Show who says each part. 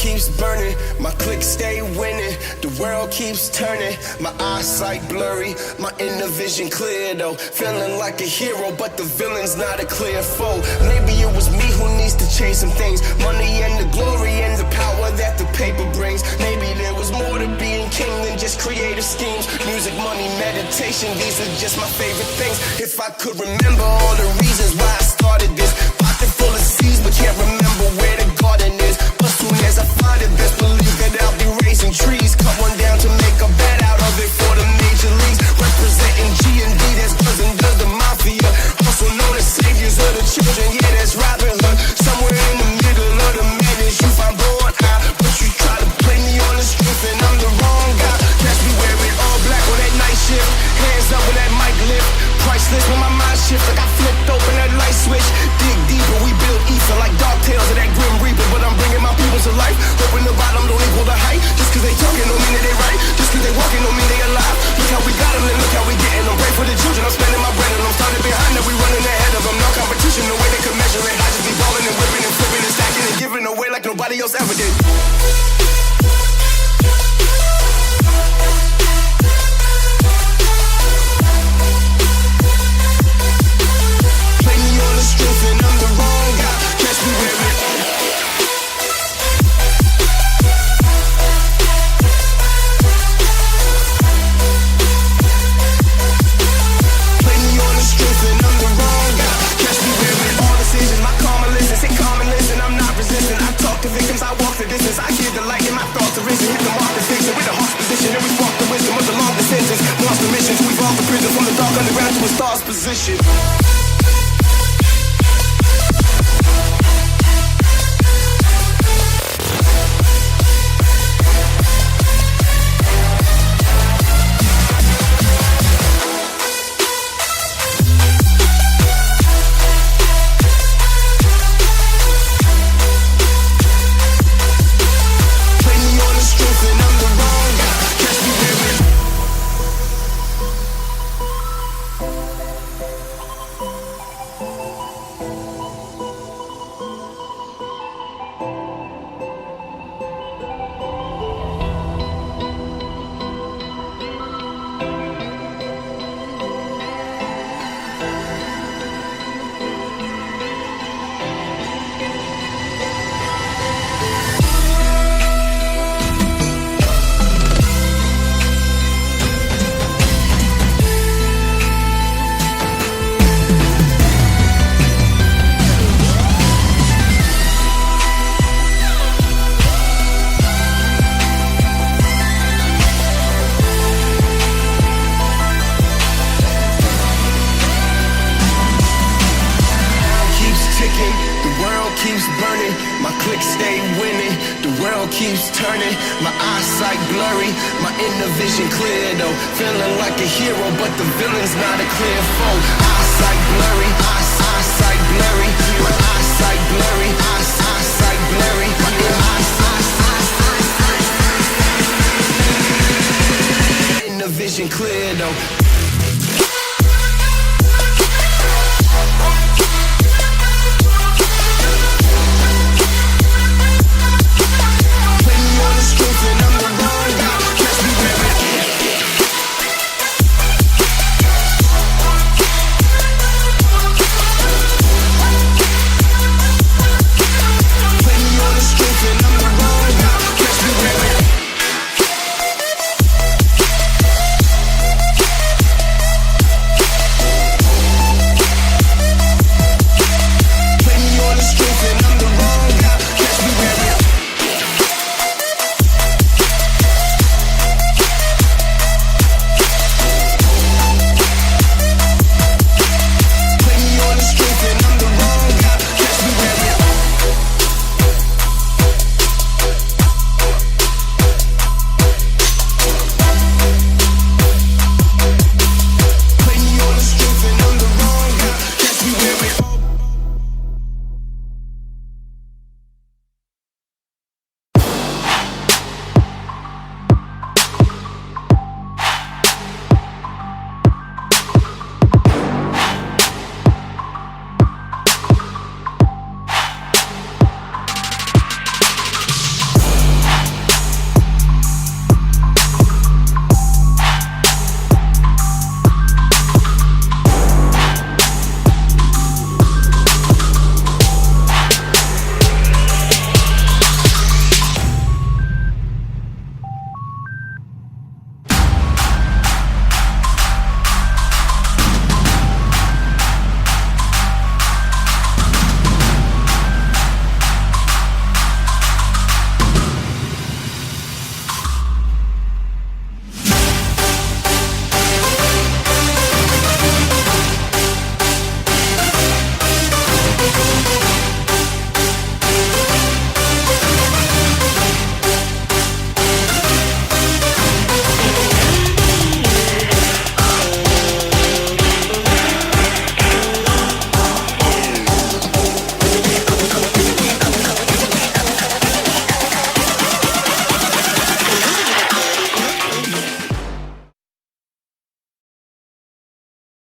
Speaker 1: keeps burning, my click stay winning. The world keeps turning, my eyesight blurry, my inner vision clear though. Feeling like a hero, but the villain's not a clear foe. Maybe it was me who needs to change some things. Money and the glory and the power that the paper brings. Maybe there was more to being king than just creative schemes. Music, money, meditation, these are just my favorite things. If I could remember all the reasons why I started this. Pocket full of seeds, but can't remember where the garden is. But soon as I find it, best believe that I'll be raising trees. Cut one down to make a bed out of it for the major leagues. Representing G&D, that's cousin does the mafia. Also known as saviors of the children, yeah, that's Robin Hood. Somewhere in the middle of the madness, you find born out. But you try to play me on the strength, and I'm the wrong guy. Catch me wearing all black on that night shift. Hands up when that mic lift. Priceless when my mind shift, like I flipped open that light switch. Dig deeper, we build ether like dark tales of that grim reaper. But I'm bringing my people to life. Hoping the bottom don't equal the height. Just cause they talking don't mean that they right. Just cause they walking don't mean they alive. Look how we got them and look how we getting them. Pray for the children, I'm spending my bread and I'm starting behind them. We running ahead of them, no competition, no way they could measure it. I just be balling and whipping and flipping and stacking and giving away like nobody else ever did. And I'm the wrong guy. Catch me wearing play me on the strength and I'm the wrong guy. Catch me wearing all decisions. My karma listen, say common listen. I'm not resisting. I talk to victims, I walk the distance. I hear the light in my thoughts arisen. Hit the mark and fix it with a heart's position. And we spark the wisdom of the long descendants. Monster mission to evolve the prison from the dark underground to a star's position. Keeps burning, my clicks stay winning. The world keeps turning, my eyesight blurry, my inner vision clear though. Feeling like a hero, but the villain's not a clear foe. Eyesight blurry, eyesight blurry, my eyesight blurry, eyesight blurry, my inner vision clear though. And